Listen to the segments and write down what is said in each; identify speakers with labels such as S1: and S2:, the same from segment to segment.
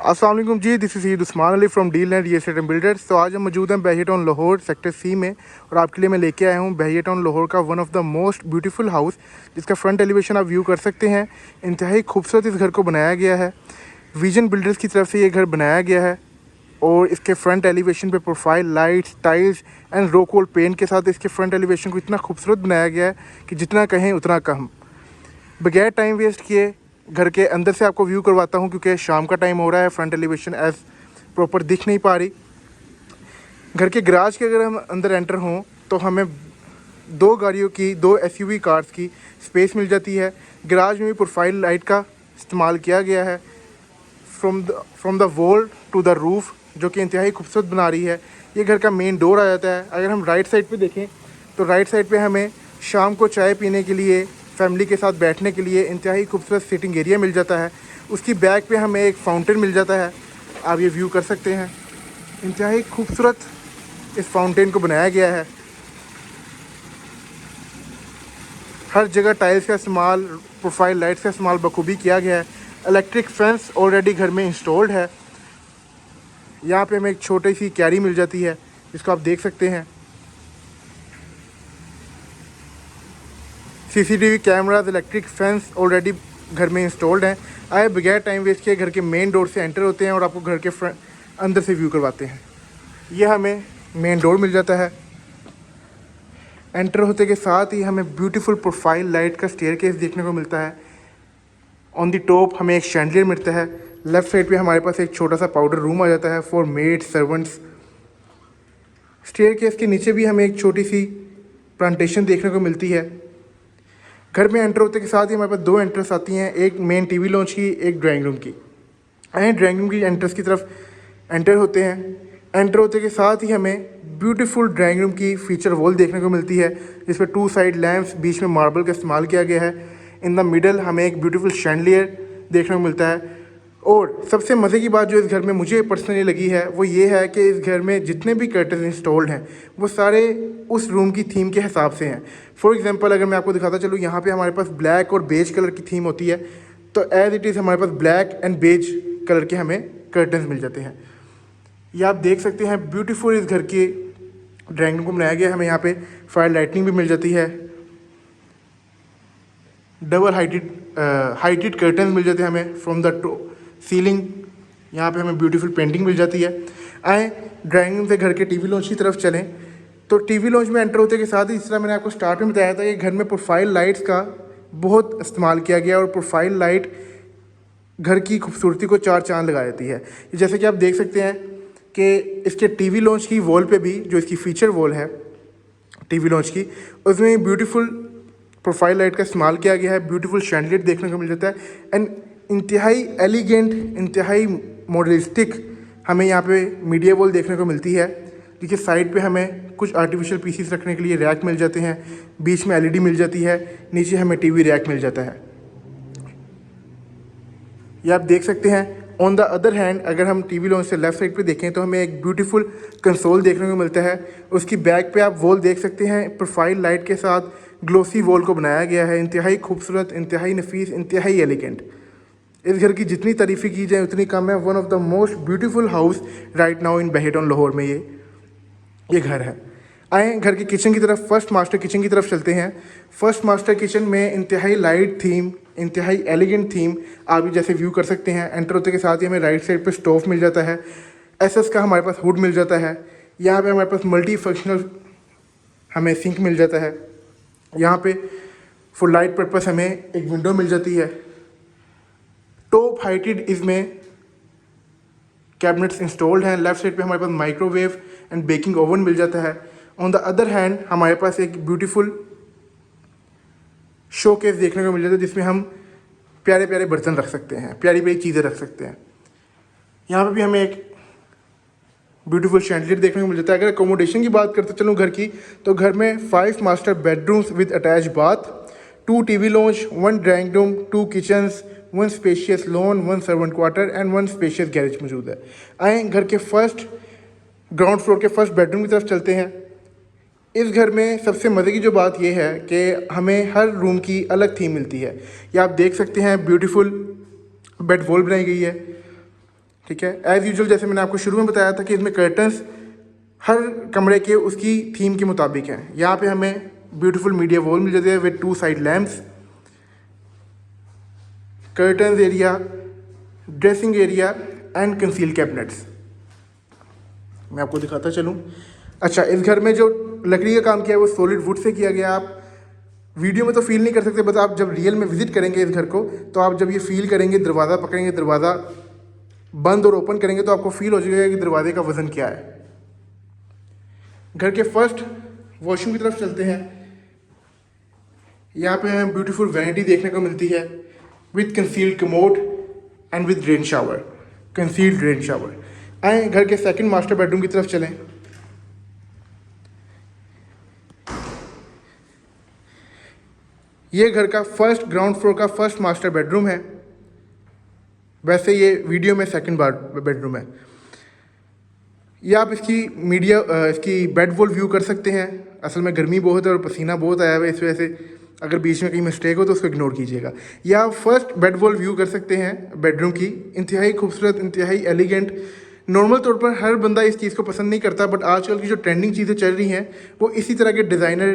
S1: अस्सलाम वालेकुम जी, this is Syed Usman Ali from deal and real estate and builders. तो आज हम मौजूद हैं बहिया टाउन लाहौर सेक्टर सी में, और आपके लिए मैं लेके आया हूँ बहिया टाउन लाहौर का one of the most beautiful house, जिसका फ्रंट एलिवेशन आप व्यू कर सकते हैं। इंतहाई खूबसूरत इस घर को बनाया गया है, विजन बिल्डर्स की तरफ से ये घर बनाया गया है। और इसके फ्रंट एलिवेशन पे प्रोफाइल लाइट्स, टाइल्स एंड रोकोल पेंट के साथ इसके फ्रंट एलिवेशन को इतना खूबसूरत बनाया गया है कि जितना कहें उतना कम। बगैर टाइम वेस्ट किए घर के अंदर से आपको व्यू करवाता हूँ, क्योंकि शाम का टाइम हो रहा है, फ्रंट एलिवेशन एज प्रॉपर दिख नहीं पा रही। घर के गराज के अगर हम अंदर एंटर हों तो हमें दो गाड़ियों की, दो एसयूवी कार्स की स्पेस मिल जाती है। गराज में भी प्रोफाइल लाइट का इस्तेमाल किया गया है from the wall to the roof, जो कि इंतहाई खूबसूरत बना रही है। ये घर का मेन डोर आ जाता है। अगर हम राइट साइड पे देखें तो राइट साइड पे हमें शाम को चाय पीने के लिए, फैमिली के साथ बैठने के लिए इंतहाई खूबसूरत सिटिंग एरिया मिल जाता है। उसकी बैक पे हमें एक फाउंटेन मिल जाता है, आप ये व्यू कर सकते हैं। इंतहाई खूबसूरत इस फाउंटेन को बनाया गया है। हर जगह टाइल्स का इस्तेमाल, प्रोफाइल लाइट्स का इस्तेमाल बखूबी किया गया है। इलेक्ट्रिक फेंस ऑलरेडी घर में इंस्टॉल्ड है। यहाँ पे हमें एक छोटी सी कैरी मिल जाती है, जिसको आप देख सकते हैं। CCTV cameras, electric fence already घर में इंस्टॉल्ड हैं। आए बगैर टाइम वेस्ट किए घर के मेन डोर से एंटर होते हैं और आपको घर के अंदर से व्यू करवाते हैं। यह हमें मेन डोर मिल जाता है। एंटर होते के साथ ही हमें ब्यूटीफुल प्रोफाइल लाइट का स्टेयरकेस देखने को मिलता है। ऑन दी टॉप हमें एक शैंडलियर मिलता है। लेफ़्ट साइड पे हमारे पास एक छोटा सा पाउडर रूम आ जाता है फॉर मेड सर्वेंट्स। स्टेयरकेस के नीचे भी हमें एक छोटी सी प्लांटेशन देखने को मिलती है। घर में एंटर होते के साथ ही हमारे पास दो एंट्रेंस आती हैं, एक मेन टीवी लॉन्च की, एक ड्राइंग रूम की। ड्राइंग रूम की एंट्रेंस की तरफ एंटर होते हैं। एंटर होते के साथ ही हमें ब्यूटीफुल ड्राइंग रूम की फीचर वॉल देखने को मिलती है, जिस पर 2 साइड लैंप्स, बीच में मार्बल का इस्तेमाल किया गया है। इन द मिडल हमें एक ब्यूटीफुल शैंडलियर देखने को मिलता है। और सबसे मज़े की बात जो इस घर में मुझे पर्सनली लगी है वो ये है कि इस घर में जितने भी कर्टन इंस्टॉल्ड हैं वो सारे उस रूम की थीम के हिसाब से हैं। फॉर एग्जांपल अगर मैं आपको दिखाता चलूँ, यहाँ पे हमारे पास ब्लैक और बेज कलर की थीम होती है, तो एज इट इज़ हमारे पास ब्लैक एंड बेज कलर के हमें कर्टन्स मिल जाते हैं। ये आप देख सकते हैं ब्यूटीफुल इस घर की ड्राइंग रूम को बनाया गया है। हमें यहाँ पे फायर लाइटनिंग भी मिल जाती है। डबल हाइटेड कर्टन्स मिल जाते हैं हमें फ्रॉम द सीलिंग। यहाँ पे हमें ब्यूटीफुल पेंटिंग मिल जाती है। आए ड्राइंग रूम से घर के टीवी लॉन्च की तरफ चलें तो टीवी लॉन्च में एंटर होते के साथ ही, जिस तरह मैंने आपको स्टार्ट में बताया था कि घर में प्रोफाइल लाइट्स का बहुत इस्तेमाल किया गया और प्रोफाइल लाइट घर की खूबसूरती को चार चांद लगा देती है। जैसे कि आप देख सकते हैं कि इसके टीवी लॉन्च की वॉल पे भी, जो इसकी फीचर वॉल है टीवी लॉन्च की, उसमें ब्यूटीफुल प्रोफाइल लाइट का इस्तेमाल किया गया है। ब्यूटीफुल शैंडलियर देखने को मिल जाता है एंड इंतहाई एलिगेंट, इंतहाई मॉडलिस्टिक हमें यहाँ पे मीडिया वॉल देखने को मिलती है, जिसके साइड पे हमें कुछ आर्टिफिशियल पीसीस रखने के लिए रैक मिल जाते हैं। बीच में एलईडी मिल जाती है, नीचे हमें टीवी रैक मिल जाता है। ये आप देख सकते हैं। ऑन द अदर हैंड अगर हम टीवी लॉन्च से लेफ्ट साइड पे देखें तो हमें एक ब्यूटीफुल कंसोल देखने को मिलता है। उसकी बैक पे आप वॉल देख सकते हैं, प्रोफाइल लाइट के साथ ग्लोसी वॉल को बनाया गया है। इंतहाई खूबसूरत, इंतहाई नफीस, इंतहाई एलिगेंट। इस घर की जितनी तारीफ़ी की जाए उतनी कम है। One of the most beautiful house right now in बहिया टाउन लाहौर में ये घर है। आए घर के किचन की तरफ, फर्स्ट मास्टर किचन की तरफ चलते हैं। फर्स्ट मास्टर किचन में इंतहाई लाइट थीम, इंतहाई एलिगेंट थीम आप जैसे व्यू कर सकते हैं। एंटर होते के साथ ही हमें राइट साइड पे स्टोव मिल जाता है। एसएस का हमारे पास हुड मिल जाता है। यहाँ पे हमारे पास मल्टी फंक्शनल हमें सिंक मिल जाता है। यहाँ पे फॉर लाइट पर्पस हमें एक विंडो मिल जाती है। टॉप हाइटेड इसमें कैबिनेट्स इंस्टॉल्ड हैं। लेफ्ट साइड पे हमारे पास माइक्रोवेव एंड बेकिंग ओवन मिल जाता है। ऑन द अदर हैंड हमारे पास एक ब्यूटीफुल शोकेस देखने को मिल जाता है, जिसमें हम प्यारे प्यारे बर्तन रख सकते हैं, प्यारी प्यारी चीज़ें रख सकते हैं। यहाँ पे भी हमें एक ब्यूटीफुल शैंडलियर देखने को मिल जाता है। अगर अकोमोडेशन की बात करते चलूँ घर की, तो घर में 5 master bedrooms with attach bath, 2 TV launch, 1 drawing room, 2 kitchens, 1 spacious lawn, 1 servant quarter and 1 spacious garage मौजूद है। आए घर के ग्राउंड फ्लोर के फर्स्ट बेडरूम की तरफ चलते हैं। इस घर में सबसे मज़े की जो बात यह है कि हमें हर रूम की अलग थीम मिलती है। ये आप देख सकते हैं, ब्यूटीफुल बेड वॉल बनाई गई है, ठीक है। एज़ यूजुअल जैसे मैंने आपको शुरू में बताया था कि इसमें कर्टन्स हर कमरे के उसकी थीम के मुताबिक हैं। यहाँ पे हमें ब्यूटीफुल मीडिया वॉल मिल जाती है with 2 side lamps, curtains area, dressing area and conceal cabinets. मैं आपको दिखाता चलूँ। अच्छा, इस घर में जो लकड़ी का काम किया है वो सॉलिड वुड से किया गया। आप वीडियो में तो फील नहीं कर सकते, बस आप जब रियल में विजिट करेंगे इस घर को तो आप जब ये फील करेंगे, दरवाज़ा पकड़ेंगे, दरवाज़ा बंद और ओपन करेंगे तो आपको फील हो जाएगा कि दरवाजे का वज़न क्या है। घर के फर्स्ट वॉशरूम की तरफ चलते हैं। यहाँ पे हमें ब्यूटीफुल वैनिटी देखने को मिलती है with concealed commode and with rain shower, concealed rain shower. आए घर के सेकंड मास्टर बेडरूम की तरफ चलें। ये घर का फर्स्ट ग्राउंड फ्लोर का फर्स्ट मास्टर बेडरूम है। वैसे ये वीडियो में सेकंड बेडरूम है। ये आप इसकी बेड वॉल व्यू कर सकते हैं। असल में गर्मी बहुत है और पसीना बहुत आया हुआ है, इस वजह से अगर बीच में कहीं मिस्टेक हो तो उसको इग्नोर कीजिएगा। या आप फर्स्ट बेड वॉल व्यू कर सकते हैं बेडरूम की। इंतहाई खूबसूरत, इंतहाई एलिगेंट। नॉर्मल तौर पर हर बंदा इस चीज़ को पसंद नहीं करता, बट आजकल की जो ट्रेंडिंग चीज़ें चल रही हैं वो इसी तरह के डिज़ाइनर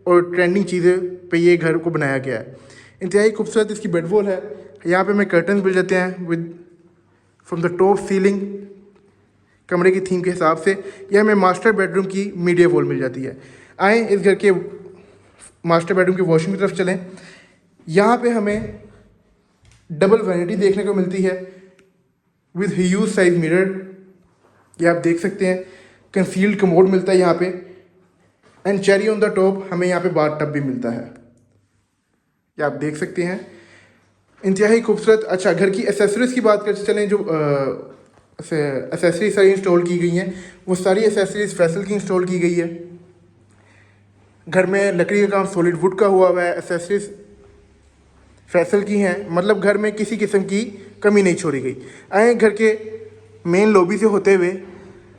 S1: और ट्रेंडिंग चीज़ें पे ये घर को बनाया गया है। इंतहाई खूबसूरत इसकी बेड वॉल है। यहाँ पे हमें कर्टन्स मिल जाते हैं with from the top ceiling, कमरे की थीम के हिसाब से। यह हमें मास्टर बेडरूम की मीडिया वॉल मिल जाती है। आए इस घर के मास्टर बेडरूम के वॉशरूम की तरफ चलें। यहाँ पे हमें डबल वैनिटी देखने को मिलती है विद ह्यूज साइज मिरर। ये आप देख सकते हैं। कंसील्ड कमोड मिलता है यहाँ पे and cherry on the top हमें यहाँ पे बाथ टब भी मिलता है। ये आप देख सकते हैं, इंतहाई खूबसूरत। अच्छा, घर की एसेसरीज की बात करते चलें। जो एसेसरीज सारी इंस्टॉल की गई हैं वो सारी एसेसरीज फैसल की इंस्टॉल की गई है। घर में लकड़ी का काम सॉलिड वुड का हुआ है, एसेसरीज फैसल की हैं। मतलब घर में किसी किस्म की कमी नहीं छोड़ी गई। आए घर के मेन लॉबी से होते हुए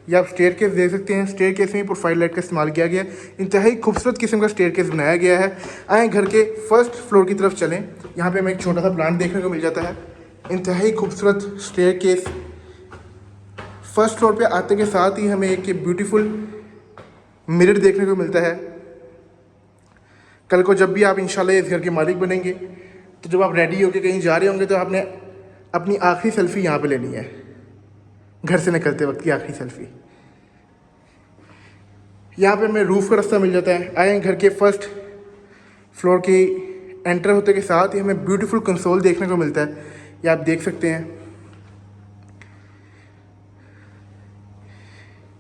S1: या आप स्टेयर केस देख सकते हैं। स्टेयर केस में प्रोफाइल लाइट का इस्तेमाल किया गया है। इंतहाई खूबसूरत किस्म का स्टेयर केस बनाया गया है। आए घर के फर्स्ट फ्लोर की तरफ चलें। यहाँ पे हमें एक छोटा सा प्लांट देखने को मिल जाता है। इंतहाई खूबसूरत स्टेयर केस। फर्स्ट फ्लोर पे आते के साथ ही हमें एक ब्यूटीफुल मिरर देखने को मिलता है। कल को जब भी आप इंशाल्लाह इस घर के मालिक बनेंगे तो जब आप रेडी होकर कहीं जा रहे होंगे तो आपने अपनी आखिरी सेल्फी यहाँ पे लेनी है, घर से निकलते वक्त की आखिरी सेल्फी। यहाँ पे हमें रूफ़ का रास्ता मिल जाता है। आए घर के फर्स्ट फ्लोर की एंटर होते के साथ ही हमें ब्यूटीफुल कंसोल देखने को मिलता है। ये आप देख सकते हैं।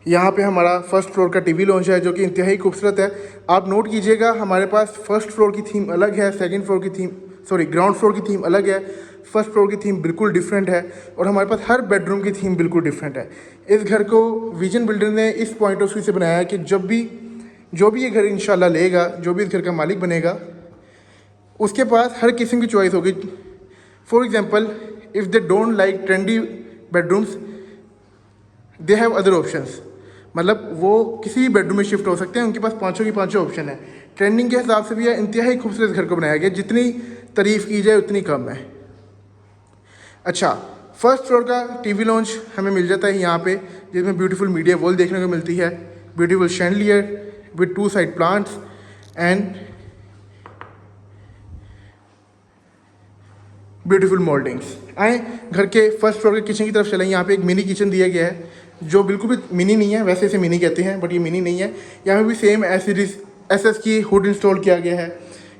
S1: यहाँ पे हमारा फर्स्ट फ्लोर का टीवी लॉन्च है जो कि इंतहाई खूबसूरत है। आप नोट कीजिएगा, हमारे पास फर्स्ट फ्लोर की थीम अलग है, ग्राउंड फ्लोर की थीम अलग है, फर्स्ट फ्लोर की थीम बिल्कुल डिफरेंट है और हमारे पास हर बेडरूम की थीम बिल्कुल डिफरेंट है। इस घर को विजन बिल्डर ने इस पॉइंट ऑफ व्यू से बनाया है कि जो भी ये घर इंशाल्लाह लेगा, जो भी इस घर का मालिक बनेगा, उसके पास हर किस्म की चॉइस होगी। For example, if they don't like trendy bedrooms, they have other options. मतलब वो किसी भी बेडरूम में शिफ्ट हो सकते हैं, उनके पास पाँचों की पाँचों ऑप्शन है। ट्रेंडिंग के हिसाब से भी यह इंतहाई खूबसूरत घर को बनाया गया, जितनी तारीफ़ की जाए उतनी कम है। अच्छा, फर्स्ट फ्लोर का टीवी लॉन्च हमें मिल जाता है यहाँ पे, जिसमें ब्यूटीफुल मीडिया वॉल देखने को मिलती है, beautiful chandelier with 2 side plants and beautiful mouldings. आए घर के फर्स्ट फ्लोर के किचन की तरफ चलें। यहाँ पे एक मिनी किचन दिया गया है जो बिल्कुल भी मिनी नहीं है, वैसे इसे मिनी कहते हैं बट ये मिनी नहीं है। यहाँ पे भी सेम एसएस की हुड इंस्टॉल किया गया है।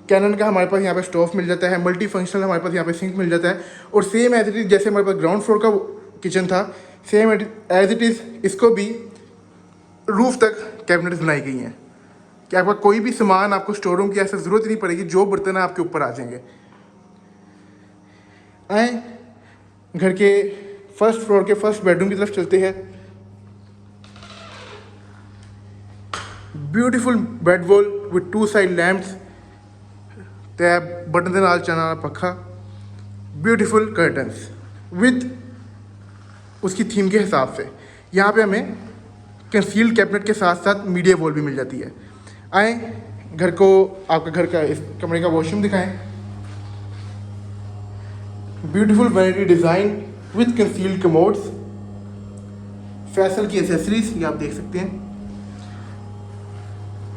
S1: कैनन का हमारे पास यहाँ पे स्टोव मिल जाता है। मल्टी फंक्शनल हमारे पास यहाँ पे सिंक मिल जाता है और सेम एज इट इज़ जैसे हमारे पास ग्राउंड फ्लोर का किचन था, सेम एज इट इज़ इसको भी रूफ तक कैबिनेट्स बनाई गई हैं कि आपका कोई भी सामान आपको स्टोर रूम की ऐसा ज़रूरत ही नहीं पड़ेगी, जो बर्तन आपके ऊपर आ जाएंगे। आए घर के फर्स्ट फ्लोर के फर्स्ट बेडरूम की तरफ चलते हैं। Beautiful bed wall with 2 side lamps, tab button के नाल चलने वाला पखा, ब्यूटीफुल कर्टन्स विद उसकी थीम के हिसाब से। यहाँ पे हमें कंसील्ड कैबिनेट के साथ साथ मीडिया वॉल भी मिल जाती है। आए घर को आपका घर का इस कमरे का वॉशरूम दिखाएं। Beautiful vanity design with concealed commodes Faisal की एसेसरीज ये आप देख सकते हैं,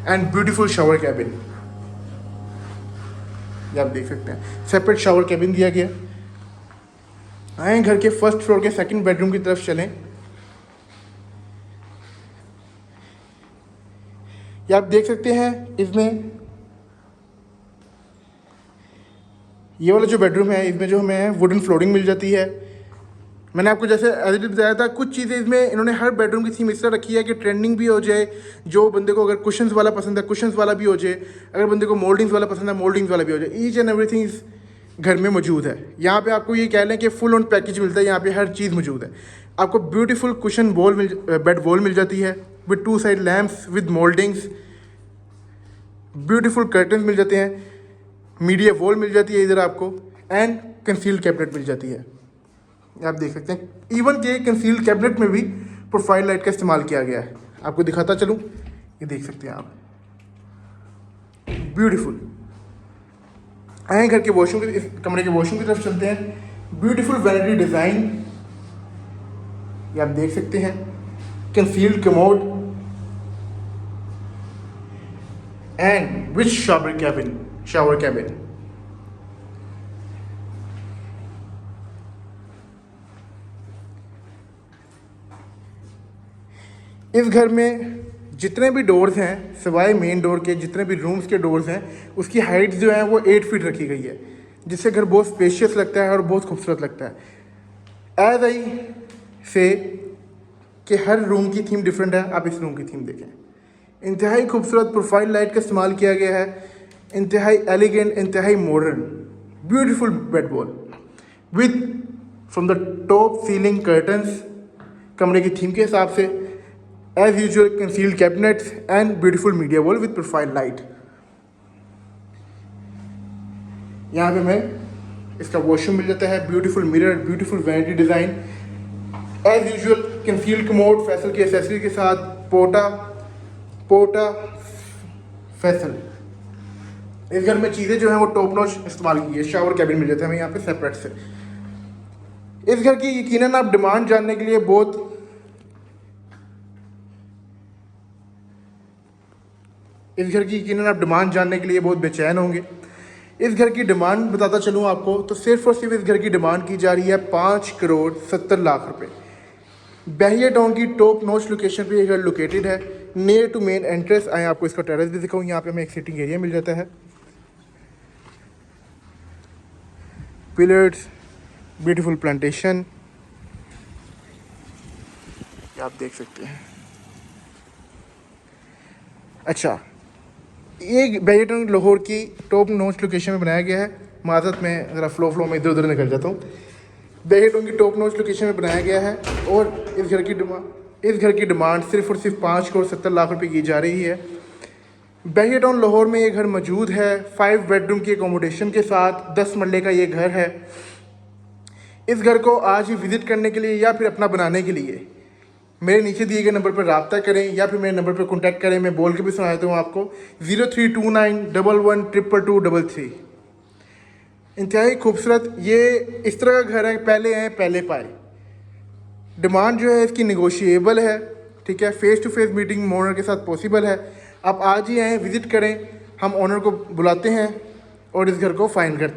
S1: एंड ब्यूटीफुल शावर कैबिन ये आप देख सकते हैं। सेपरेट शावर कैबिन दिया गया। आए घर के फर्स्ट फ्लोर के सेकंड बेडरूम की तरफ चलें। ये आप देख सकते हैं, इसमें ये वाला जो बेडरूम है इसमें जो हमें वुडन फ्लोरिंग मिल जाती है। मैंने आपको जैसे एज इट इज बताया था, कुछ चीज़ें इसमें इन्होंने हर बेडरूम की थीम इस तरह रखी है कि ट्रेंडिंग भी हो जाए, जो बंदे को अगर कुशंस वाला पसंद है कुशंस वाला भी हो जाए, अगर बंदे को मोल्डिंग्स वाला पसंद है मोल्डिंग्स वाला भी हो जाए। ईच एंड एवरीथिंग इस घर में मौजूद है। यहाँ पे आपको ये कह लें कि फुल ऑन पैकेज मिलता है, यहाँ पे हर चीज़ मौजूद है। आपको ब्यूटीफुल कुशन बेड वॉल मिल जाती है with 2 side lamps with mouldings. Beautiful curtain मिल जाते हैं, मीडिया वॉल मिल जाती है इधर आपको, एंड कंसील्ड कैबिनेट मिल जाती है। आप देख सकते हैं इवन के कंसील्ड कैबिनेट में भी प्रोफाइल लाइट का इस्तेमाल किया गया है। आपको दिखाता चलूँ, ये देख सकते हैं आप, ब्यूटीफुल। आए घर के वॉशरूम के, इस कमरे के वॉशरूम की तरफ चलते हैं। ब्यूटीफुल वैनिटी डिज़ाइन ये आप देख सकते हैं, concealed commode and with shower cabin. इस घर में जितने भी डोर्स हैं, सिवाय मेन डोर के जितने भी रूम्स के डोर्स हैं, उसकी हाइट जो है वो 8 फीट रखी गई है, जिससे घर बहुत स्पेशियस लगता है और बहुत खूबसूरत लगता है। एज आई से कि हर रूम की थीम डिफरेंट है। आप इस रूम की थीम देखें, इंतहाई खूबसूरत प्रोफाइल लाइट का इस्तेमाल किया गया है, इंतहाई एलिगेंट, इंतहाई modern, beautiful bed wall with from the top ceiling curtains कमरे की थीम के हिसाब से, as usual concealed cabinets and beautiful media wall with profile light. यहाँ पे हमें इसका वॉशरूम मिल जाता है, beautiful mirror, beautiful vanity design, as usual concealed commode फैसल की एसेसरी के साथ, पोटा फैसल। इस घर में चीज़ें जो हैं वो टॉप नॉच इस्तेमाल की है। शावर कैबिन मिल जाता है हमें यहाँ पे सेपरेट से। इस घर की यकीनन आप डिमांड जानने के लिए बहुत बेचैन होंगे। इस घर की डिमांड बताता चलूँ आपको, तो सिर्फ और सिर्फ इस घर की डिमांड की जा रही है 5,70,00,000 रुपये। बहिया टाउन की टॉप नॉच लोकेशन पे ये घर लोकेटेड है, नियर टू मेन एंट्रेंस। आए आपको इसका टेरेस भी दिखाऊँ। यहाँ पे हमें एक सिटिंग एरिया मिल जाता है, पिलर्स, ब्यूटीफुल प्लांटेशन आप देख सकते हैं। अच्छा, ये बहिया टाउन लाहौर की टॉप नॉच लोकेशन में बनाया गया है। माज़रत में ज़रा फ्लो में इधर उधर निकल जाता हूँ। बहिया टाउन की टॉप नॉच लोकेशन में बनाया गया है और इस घर की डिमांड सिर्फ और सिर्फ 5,70,00,000 रुपये की जा रही है। बहिया टाउन लाहौर में ये घर मौजूद है 5 बेडरूम की एकोमोडेशन के साथ। 10 मरले का ये घर है। इस घर को आज ही विज़िट करने के लिए या फिर अपना बनाने के लिए मेरे नीचे दिए गए नंबर पर रब्ता करें या फिर मेरे नंबर पर कॉन्टैक्ट करें। मैं बोल के भी सुना देता हूँ आपको, 0329112233। इंतहाई खूबसूरत ये इस तरह का घर है, पहले आए पहले पाए। डिमांड जो है इसकी नेगोशिएबल है, ठीक है। Face to face meeting owner के साथ पॉसिबल है। आप आज ही आएँ, विज़िट करें, हम ओनर को बुलाते हैं और इस घर को फाइन करते हैं।